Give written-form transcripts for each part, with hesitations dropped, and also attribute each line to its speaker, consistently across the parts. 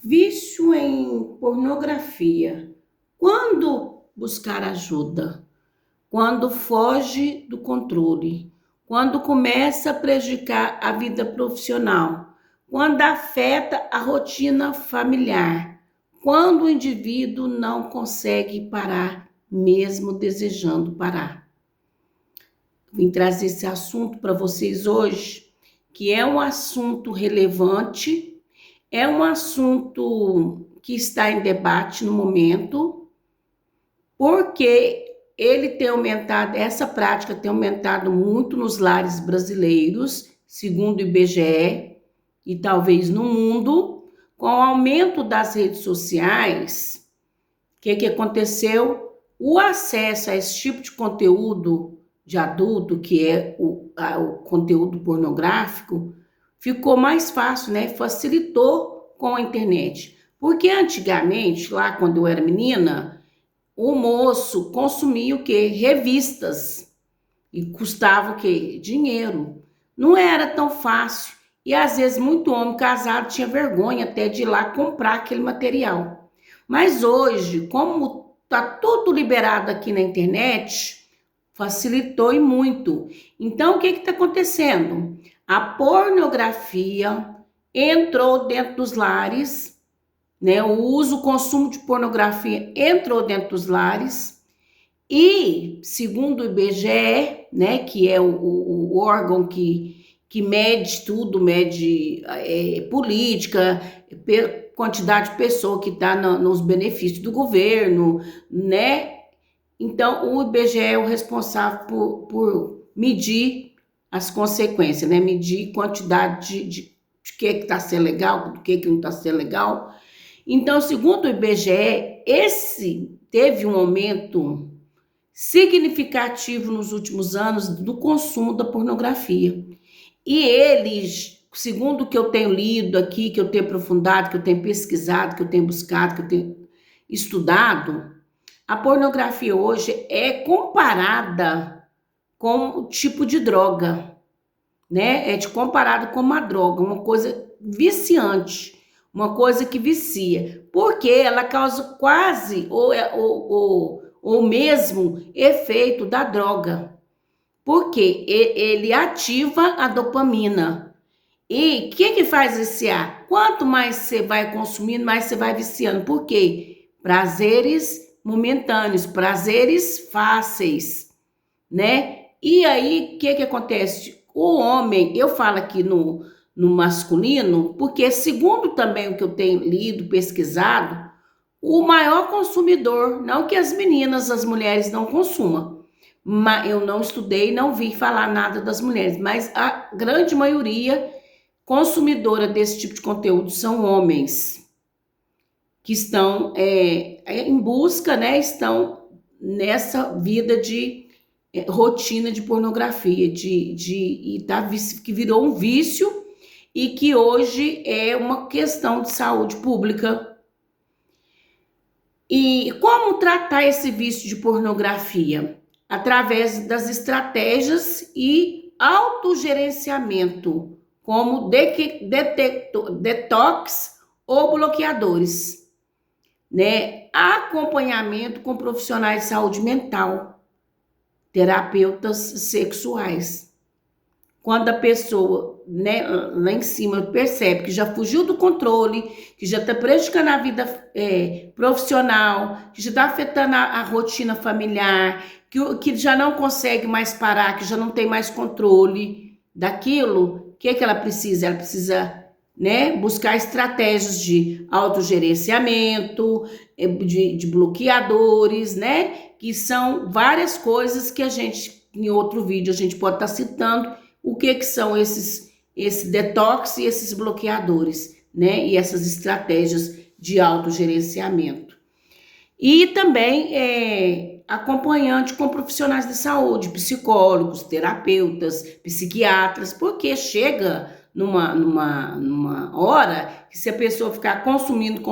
Speaker 1: Vício em pornografia. Quando buscar ajuda? Quando foge do controle, quando começa a prejudicar a vida profissional, quando afeta a rotina familiar, quando o indivíduo não consegue parar, mesmo desejando parar. Vim trazer esse assunto para vocês hoje, que é um assunto relevante, é um assunto que está em debate no momento, porque ele tem aumentado, essa prática tem aumentado muito nos lares brasileiros, segundo o IBGE, e talvez no mundo, com o aumento das redes sociais. O que aconteceu? O acesso a esse tipo de conteúdo de adulto, que é o conteúdo pornográfico, ficou mais fácil, né? Facilitou com a internet. Porque antigamente, lá quando eu era menina, o moço consumia o quê? Revistas. E custava o quê? Dinheiro. Não era tão fácil. E às vezes muito homem casado tinha vergonha até de ir lá comprar aquele material. Mas hoje, como tá tudo liberado aqui na internet, facilitou e muito. Então, o que está acontecendo? A pornografia entrou dentro dos lares, né? O uso, o consumo de pornografia entrou dentro dos lares e, segundo o IBGE, né, que é o órgão que mede tudo, mede política, quantidade de pessoa que está nos benefícios do governo, né? Então, o IBGE é o responsável por medir as consequências, né? Medir quantidade de que está sendo legal, do que não está sendo legal. Então, segundo o IBGE, esse teve um aumento significativo nos últimos anos do consumo da pornografia. E eles, segundo o que eu tenho lido aqui, que eu tenho aprofundado, que eu tenho pesquisado, que eu tenho buscado, que eu tenho estudado, a pornografia hoje é comparada com o tipo de droga, né? É comparado com uma droga, uma coisa viciante, uma coisa que vicia, porque ela causa quase o mesmo efeito da droga, porque ele ativa a dopamina. E o que faz viciar? Quanto mais você vai consumindo, mais você vai viciando. Por quê? Prazeres momentâneos, prazeres fáceis, né? E aí, o que acontece? O homem, eu falo aqui no masculino, porque segundo também o que eu tenho lido, pesquisado, o maior consumidor, não que as meninas, as mulheres não consumam, mas eu não estudei, não vi falar nada das mulheres, mas a grande maioria consumidora desse tipo de conteúdo são homens que estão em busca, né? Estão nessa vida de rotina de pornografia, que virou um vício e que hoje é uma questão de saúde pública. E como tratar esse vício de pornografia? Através das estratégias e autogerenciamento, como detox ou bloqueadores, né? Acompanhamento com profissionais de saúde mental, terapeutas sexuais. Quando a pessoa, né, lá em cima percebe que já fugiu do controle, que já está prejudicando a vida profissional, que já está afetando a rotina familiar, que já não consegue mais parar, que já não tem mais controle daquilo, o que ela precisa? Ela precisa, né, buscar estratégias de autogerenciamento, de bloqueadores, né, que são várias coisas que a gente, em outro vídeo, a gente pode estar citando, o que são esse detox e esses bloqueadores, né? E essas estratégias de autogerenciamento. E também acompanhante com profissionais de saúde, psicólogos, terapeutas, psiquiatras, porque chega numa hora que se a pessoa ficar consumindo,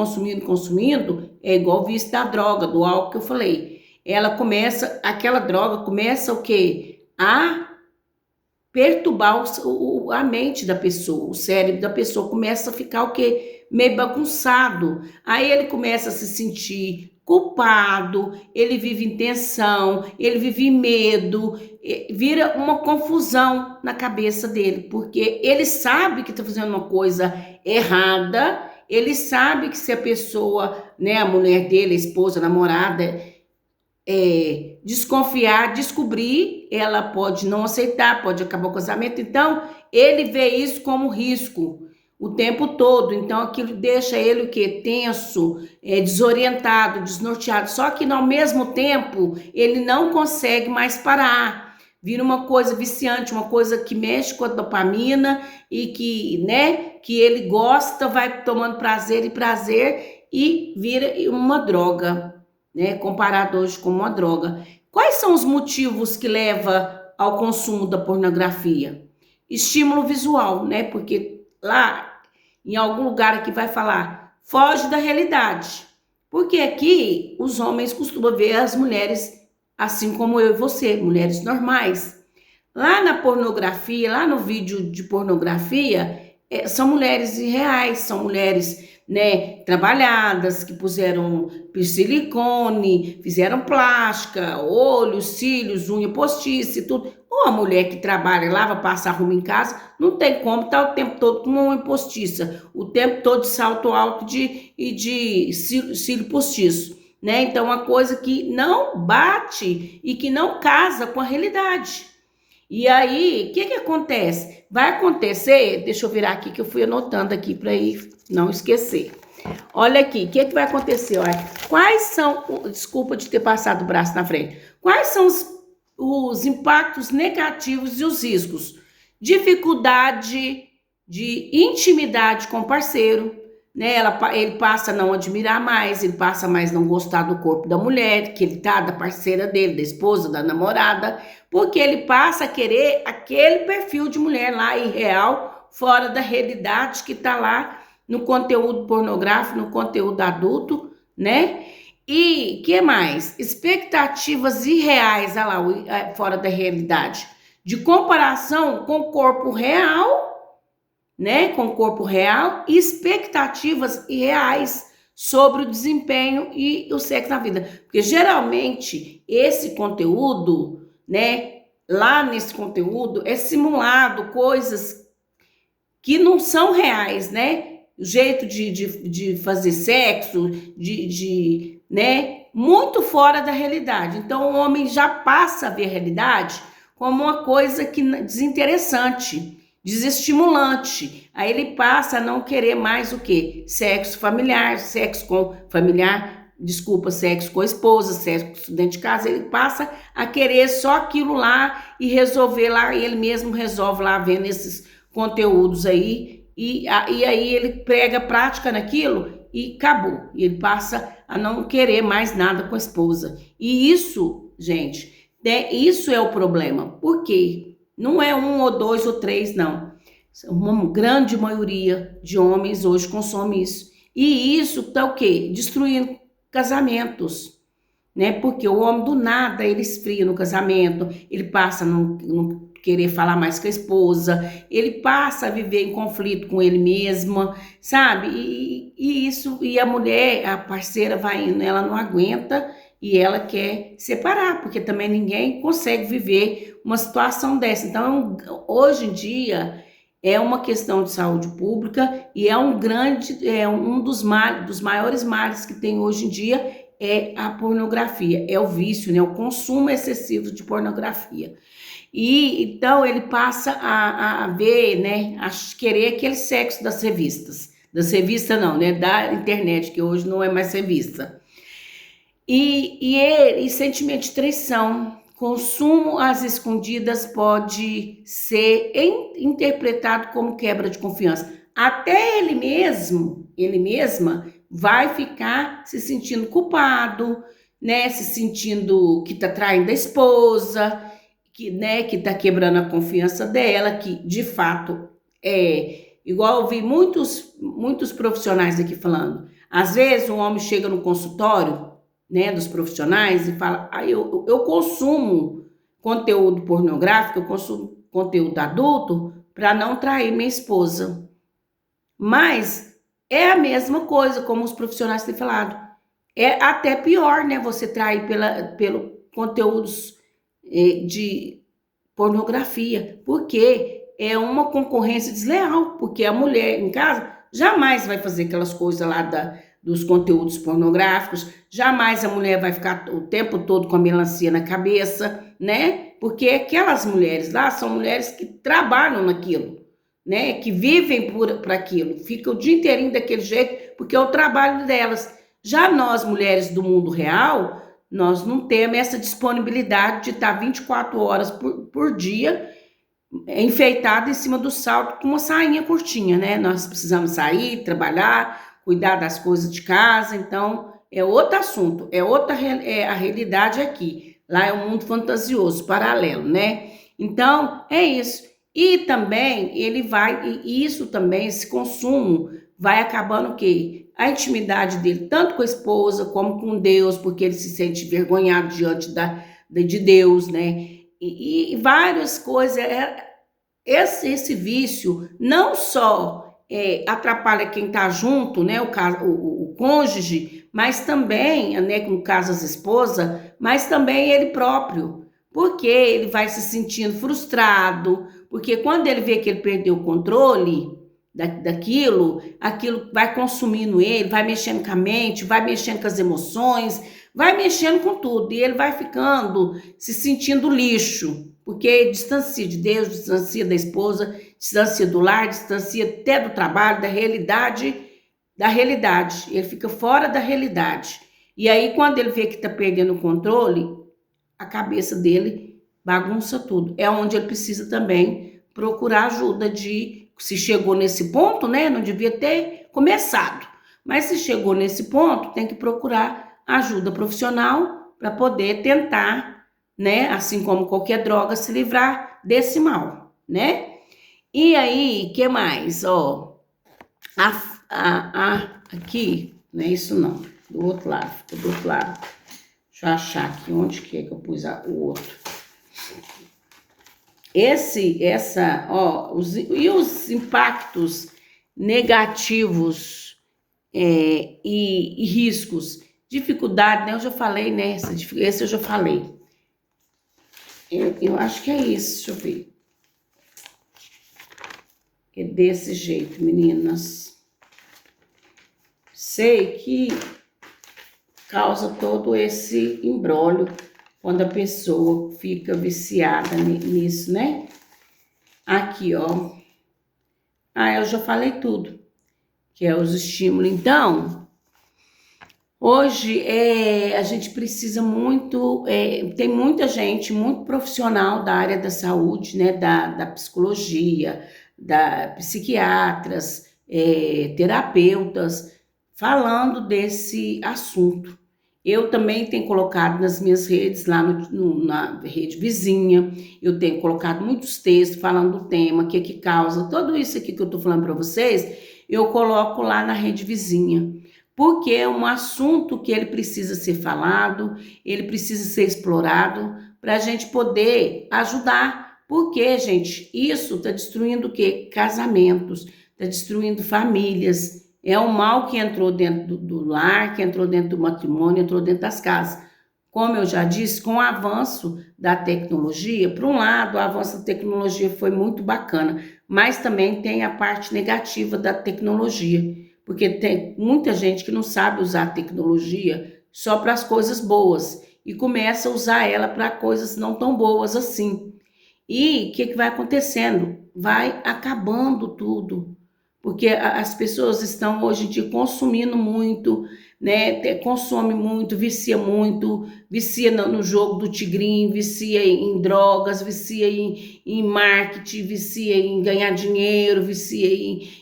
Speaker 1: é igual o vício da droga, do álcool que eu falei. Aquela droga começa o quê? A perturbar a mente da pessoa, o cérebro da pessoa começa a ficar o quê? meio bagunçado. Aí ele começa a se sentir culpado, ele vive em tensão, ele vive em medo, vira uma confusão na cabeça dele, porque ele sabe que está fazendo uma coisa errada, ele sabe que se a pessoa, né, a mulher dele, a esposa, a namorada, desconfiar, descobrir, ela pode não aceitar, pode acabar o casamento. Então, ele vê isso como risco o tempo todo. Então, aquilo deixa ele o quê? Tenso, desorientado, desnorteado. Só que, ao mesmo tempo, ele não consegue mais parar. Vira uma coisa viciante, uma coisa que mexe com a dopamina e que, né, que ele gosta, vai tomando prazer e vira uma droga, né, comparado hoje com uma droga. Quais são os motivos que levam ao consumo da pornografia? Estímulo visual, né? Porque lá, em algum lugar aqui vai falar, foge da realidade. Porque aqui os homens costumam ver as mulheres assim como eu e você, mulheres normais. Lá na pornografia, lá no vídeo de pornografia, são mulheres irreais, são mulheres, né, trabalhadas, que puseram silicone, fizeram plástica, olhos, cílios, unha postiça e tudo. Ou a mulher que trabalha, lava, passa, arruma em casa, não tem como estar o tempo todo com uma unha postiça, o tempo todo de salto alto e de cílio postiço, né? Então, uma coisa que não bate e que não casa com a realidade. E aí, o que acontece? Vai acontecer, deixa eu virar aqui que eu fui anotando aqui para não esquecer. Olha aqui, o que vai acontecer? Olha, quais são, desculpa de ter passado o braço na frente, quais são os impactos negativos e os riscos? Dificuldade de intimidade com o parceiro, né? Ele passa a não admirar mais, ele passa mais a não gostar do corpo da mulher, que ele tá, da parceira dele, da esposa, da namorada, porque ele passa a querer aquele perfil de mulher lá irreal, fora da realidade que tá lá no conteúdo pornográfico, no conteúdo adulto, né? E que mais? Expectativas irreais, olha lá, fora da realidade, de comparação com o corpo real, né, com o corpo real, e expectativas irreais sobre o desempenho e o sexo na vida. Porque geralmente esse conteúdo, né, lá nesse conteúdo é simulado coisas que não são reais, né? O jeito de fazer sexo, né, muito fora da realidade. Então o homem já passa a ver a realidade como uma coisa que desinteressante, desestimulante. Aí ele passa a não querer mais o quê? Sexo familiar, sexo com a esposa, sexo dentro de casa. Ele passa a querer só aquilo lá e resolver lá, ele mesmo resolve lá vendo esses conteúdos aí, e aí ele pega prática naquilo e acabou. E ele passa a não querer mais nada com a esposa. E isso, gente, isso é o problema. Por quê? Não é 1 ou 2 ou 3, não. Uma grande maioria de homens hoje consome isso. E isso tá o quê? Destruindo casamentos, né? Porque o homem do nada, ele esfria no casamento, ele passa a não querer falar mais com a esposa, ele passa a viver em conflito com ele mesmo, sabe? E a mulher, a parceira vai indo, ela não aguenta e ela quer separar, porque também ninguém consegue viver uma situação dessa. Então, hoje em dia, é uma questão de saúde pública e é um dos maiores males que tem hoje em dia é a pornografia, é o vício, né? O consumo excessivo de pornografia. E então ele passa a ver, né? A querer aquele sexo das revistas não, né? Da internet, que hoje não é mais revista. E sentimento de traição. Consumo às escondidas pode ser interpretado como quebra de confiança. Até ele mesma vai ficar se sentindo culpado, né? Se sentindo que tá traindo a esposa, né, que tá quebrando a confiança dela, que de fato é igual eu vi muitos profissionais aqui falando. Às vezes o homem chega no consultório, né, dos profissionais e fala: eu consumo conteúdo pornográfico, eu consumo conteúdo adulto para não trair minha esposa. Mas é a mesma coisa, como os profissionais têm falado. É até pior, né? Você trair pelo conteúdos de pornografia, porque é uma concorrência desleal, porque a mulher em casa jamais vai fazer aquelas coisas lá dos conteúdos pornográficos, jamais a mulher vai ficar o tempo todo com a melancia na cabeça, né? Porque aquelas mulheres lá são mulheres que trabalham naquilo, né? Que vivem por aquilo, ficam o dia inteirinho daquele jeito, porque é o trabalho delas. Já nós, mulheres do mundo real, nós não temos essa disponibilidade de estar 24 horas por dia enfeitada em cima do salto com uma sainha curtinha, né? Nós precisamos sair, trabalhar, cuidar das coisas de casa, então é outro assunto, é a realidade aqui. Lá é um mundo fantasioso, paralelo, né? Então, é isso. E também ele vai, e isso também, esse consumo, vai acabando o quê? A intimidade dele, tanto com a esposa como com Deus, porque ele se sente envergonhado diante de Deus, né? E várias coisas. Esse vício não só atrapalha quem está junto, né? O cônjuge, mas também, né, no caso as esposas, mas também ele próprio. Porque ele vai se sentindo frustrado, porque quando ele vê que ele perdeu o controle aquilo vai consumindo ele, vai mexendo com a mente, vai mexendo com as emoções, vai mexendo com tudo, e ele vai ficando, se sentindo lixo, porque distancia de Deus, distancia da esposa, distancia do lar, distancia até do trabalho, da realidade, ele fica fora da realidade. E aí, quando ele vê que está perdendo o controle, a cabeça dele bagunça tudo. É onde ele precisa também procurar ajuda se chegou nesse ponto, né? Não devia ter começado. Mas se chegou nesse ponto, tem que procurar ajuda profissional para poder tentar, né? Assim como qualquer droga, se livrar desse mal, né? E aí, que mais? Ó, aqui, não é isso não. Do outro lado, ficou do outro lado. Deixa eu achar aqui onde que é que eu pus o outro. Os impactos negativos e riscos, dificuldade, né? Eu já falei, né? Esse eu já falei. Eu acho que é isso, deixa eu ver. É desse jeito, meninas. Sei que causa todo esse imbróglio quando a pessoa fica viciada nisso, né? Aqui, ó. Eu já falei tudo, que é os estímulos. Então, hoje a gente precisa muito, tem muita gente, muito profissional da área da saúde, né? Da psicologia, da psiquiatras, terapeutas, falando desse assunto. Eu também tenho colocado nas minhas redes, lá na rede vizinha, eu tenho colocado muitos textos falando do tema, o que causa, tudo isso aqui que eu estou falando para vocês, eu coloco lá na rede vizinha, porque é um assunto que ele precisa ser falado, ele precisa ser explorado, para a gente poder ajudar, porque, gente, isso está destruindo o quê? Casamentos, está destruindo famílias. É um mal que entrou dentro do lar, que entrou dentro do matrimônio, entrou dentro das casas. Como eu já disse, com o avanço da tecnologia, por um lado, o avanço da tecnologia foi muito bacana, mas também tem a parte negativa da tecnologia, porque tem muita gente que não sabe usar a tecnologia só para as coisas boas e começa a usar ela para coisas não tão boas assim. E o que vai acontecendo? Vai acabando tudo. Porque as pessoas estão hoje em dia consumindo muito, né? Consome muito, vicia no jogo do tigrinho, vicia em drogas, vicia em marketing, vicia em ganhar dinheiro, vicia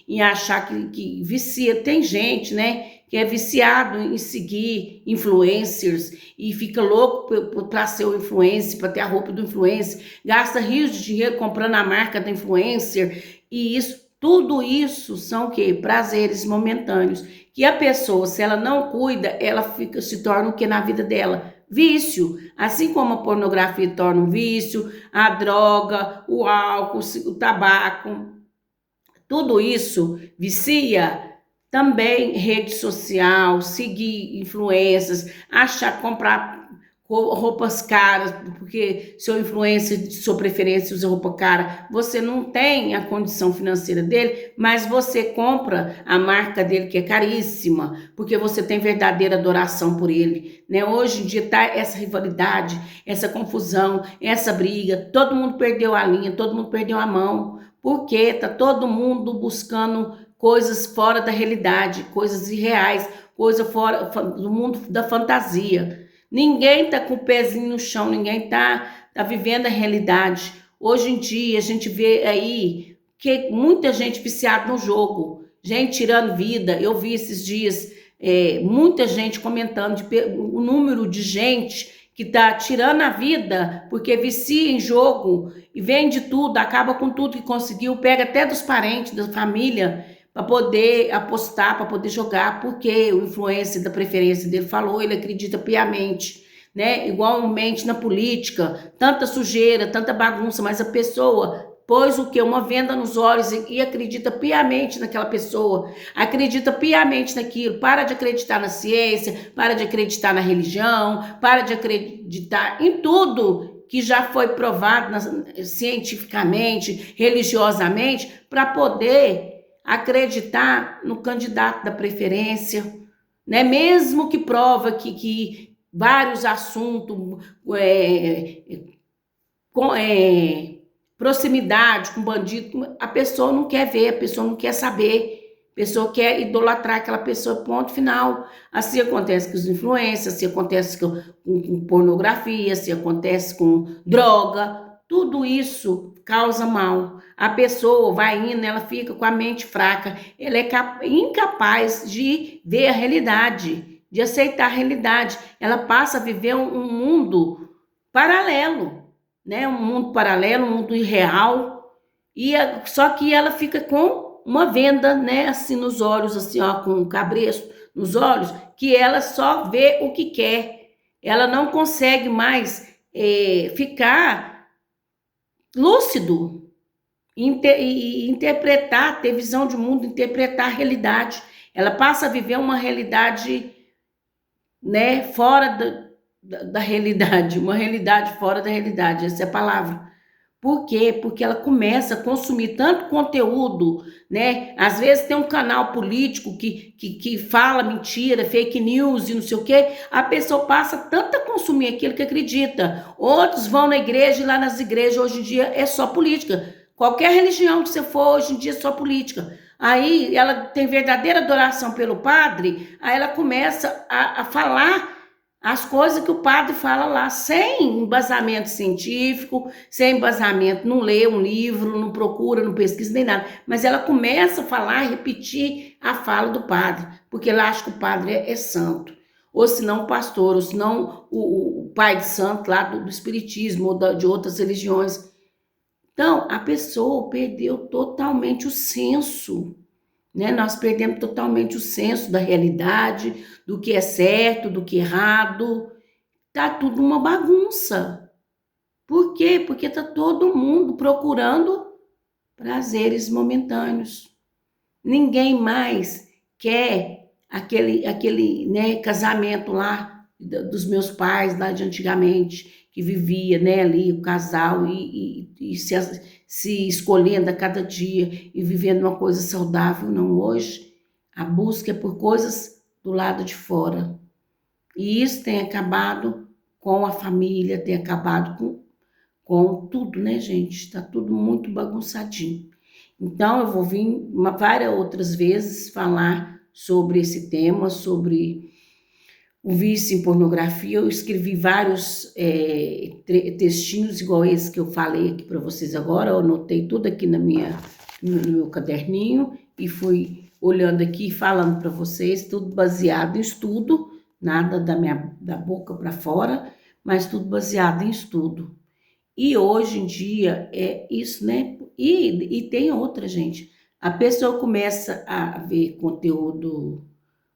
Speaker 1: em achar que vicia. Tem gente, né, que é viciado em seguir influencers e fica louco para ser o influencer, para ter a roupa do influencer, gasta rios de dinheiro comprando a marca do influencer, e tudo isso são o quê? Prazeres momentâneos. Que a pessoa, se ela não cuida, ela se torna o que na vida dela? Vício. Assim como a pornografia torna um vício, a droga, o álcool, o tabaco, tudo isso vicia. Também rede social, seguir influências, comprar roupas caras, porque seu influencer de sua preferência usa roupa cara, você não tem a condição financeira dele, mas você compra a marca dele que é caríssima, porque você tem verdadeira adoração por ele, né? Hoje em dia tá essa rivalidade, essa confusão, essa briga, todo mundo perdeu a linha, todo mundo perdeu a mão, porque tá todo mundo buscando coisas fora da realidade, coisas irreais, coisa fora do mundo da fantasia. Ninguém está com o pezinho no chão, ninguém tá vivendo a realidade. Hoje em dia, a gente vê aí que muita gente viciada no jogo, gente tirando vida. Eu vi esses dias muita gente comentando o número de gente que está tirando a vida porque vicia em jogo e vende tudo, acaba com tudo que conseguiu, pega até dos parentes, da família, para poder apostar, para poder jogar, porque o influencer da preferência dele falou, ele acredita piamente, né? Igualmente na política, tanta sujeira, tanta bagunça, mas a pessoa pôs o quê? Uma venda nos olhos e acredita piamente naquela pessoa, acredita piamente naquilo, para de acreditar na ciência, para de acreditar na religião, para de acreditar em tudo que já foi provado cientificamente, religiosamente, para poder acreditar no candidato da preferência, né? Mesmo que prova que vários assuntos, com proximidade com bandido, a pessoa não quer ver, a pessoa não quer saber, a pessoa quer idolatrar aquela pessoa, ponto final. Assim acontece com os influencers, assim acontece com pornografia, assim acontece com droga, tudo isso causa mal. A pessoa vai indo, ela fica com a mente fraca, ela é incapaz de ver a realidade, de aceitar a realidade. Ela passa a viver um mundo paralelo, né? Um mundo paralelo, um mundo irreal. Só que ela fica com uma venda, né? Assim nos olhos, assim, ó, com um cabresto nos olhos, que ela só vê o que quer. Ela não consegue mais ficar lúcido, interpretar, ter visão de mundo, interpretar a realidade. Ela passa a viver uma realidade, né, fora da realidade, uma realidade fora da realidade, essa é a palavra. Por quê? Porque ela começa a consumir tanto conteúdo, né? Às vezes tem um canal político que fala mentira, fake news e não sei o quê, a pessoa passa tanto a consumir aquilo que acredita. Outros vão na igreja e lá nas igrejas hoje em dia é só política. Qualquer religião que você for hoje em dia é só política. Aí ela tem verdadeira adoração pelo padre, aí ela começa a falar as coisas que o padre fala lá, sem embasamento científico, sem embasamento, não lê um livro, não procura, não pesquisa nem nada, mas ela começa a falar, repetir a fala do padre, porque ela acha que o padre é santo, ou se não o pastor, ou se não o pai de santo lá do espiritismo, ou de outras religiões. Então, a pessoa perdeu totalmente o senso, né? Nós perdemos totalmente o senso da realidade, do que é certo, do que é errado. Tá tudo uma bagunça. Por quê? Porque tá todo mundo procurando prazeres momentâneos. Ninguém mais quer aquele, né, casamento lá dos meus pais, lá de antigamente, que vivia, né, ali o casal e se escolhendo a cada dia e vivendo uma coisa saudável. Não, hoje a busca é por coisas do lado de fora. E isso tem acabado com a família, tem acabado com tudo, né, gente? Está tudo muito bagunçadinho. Então, eu vou vir várias outras vezes falar sobre esse tema, sobre o vício em pornografia. Eu escrevi vários textinhos igual esse que eu falei aqui para vocês agora. Eu anotei tudo aqui no meu caderninho e fui olhando aqui e falando para vocês, tudo baseado em estudo, nada da boca para fora, mas tudo baseado em estudo. E hoje em dia é isso, né? E tem outra, gente. A pessoa começa a ver conteúdo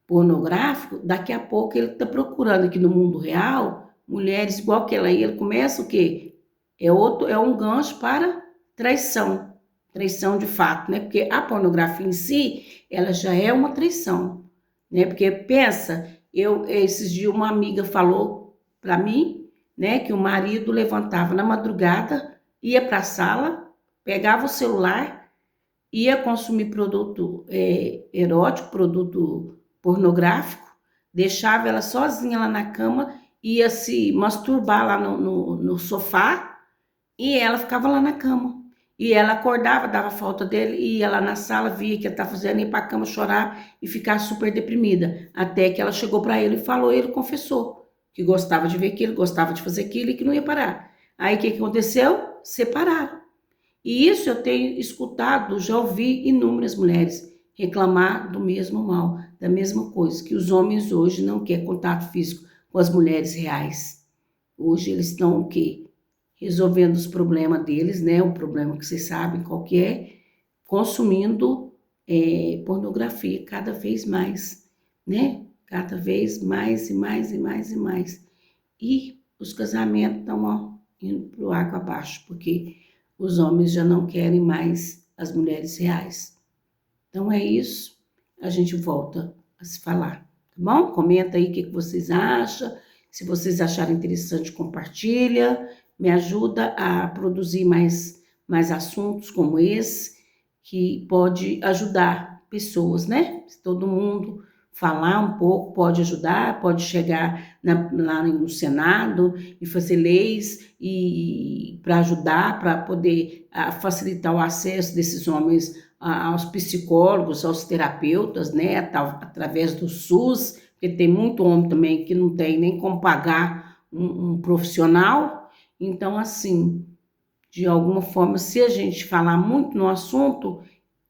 Speaker 1: pornográfico, daqui a pouco ele está procurando aqui no mundo real mulheres igual aquela aí. Ele começa o quê? É um gancho para traição. traição de fato, né? Porque a pornografia em si, ela já é uma traição, né? Porque pensa, esses dias uma amiga falou para mim, né, que o marido levantava na madrugada, ia para a sala, pegava o celular, ia consumir produto erótico, produto pornográfico, deixava ela sozinha lá na cama, ia se masturbar lá no sofá e ela ficava lá na cama. E ela acordava, dava falta dele, ia lá na sala, via que ele estava fazendo, ia para a cama chorar e ficar super deprimida. Até que ela chegou para ele e falou, ele confessou que gostava de ver aquilo, gostava de fazer aquilo e que não ia parar. Aí o que aconteceu? Separaram. E isso eu tenho escutado, já ouvi inúmeras mulheres reclamar do mesmo mal, da mesma coisa, que os homens hoje não querem contato físico com as mulheres reais. Hoje eles estão o quê? Resolvendo os problemas deles, né? O problema que vocês sabem qual que é, consumindo pornografia cada vez mais, né? Cada vez mais e mais e mais e mais. E os casamentos estão indo para o água abaixo, porque os homens já não querem mais as mulheres reais. Então é isso, a gente volta a se falar, tá bom? Comenta aí o que vocês acham, se vocês acharem interessante, compartilha, me ajuda a produzir mais assuntos como esse, que pode ajudar pessoas, né? Se todo mundo falar um pouco, pode ajudar, pode chegar lá no Senado e fazer leis e para ajudar, para poder facilitar o acesso desses homens aos psicólogos, aos terapeutas, né, através do SUS, porque tem muito homem também que não tem nem como pagar um profissional. Então, assim, de alguma forma, se a gente falar muito no assunto,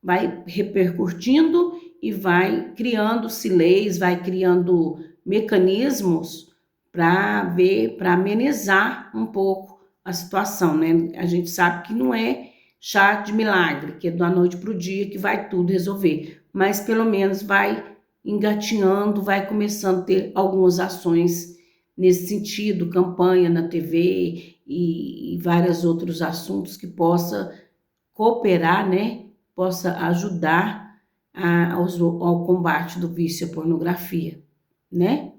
Speaker 1: vai repercutindo e vai criando-se leis, vai criando mecanismos para amenizar um pouco a situação, né? A gente sabe que não é chá de milagre, que é da noite para o dia que vai tudo resolver, mas pelo menos vai engatinhando, vai começando a ter algumas ações nesse sentido, campanha na TV e vários outros assuntos que possa cooperar, né? Possa ajudar ao combate do vício à pornografia, né?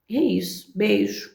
Speaker 1: É isso. Beijo.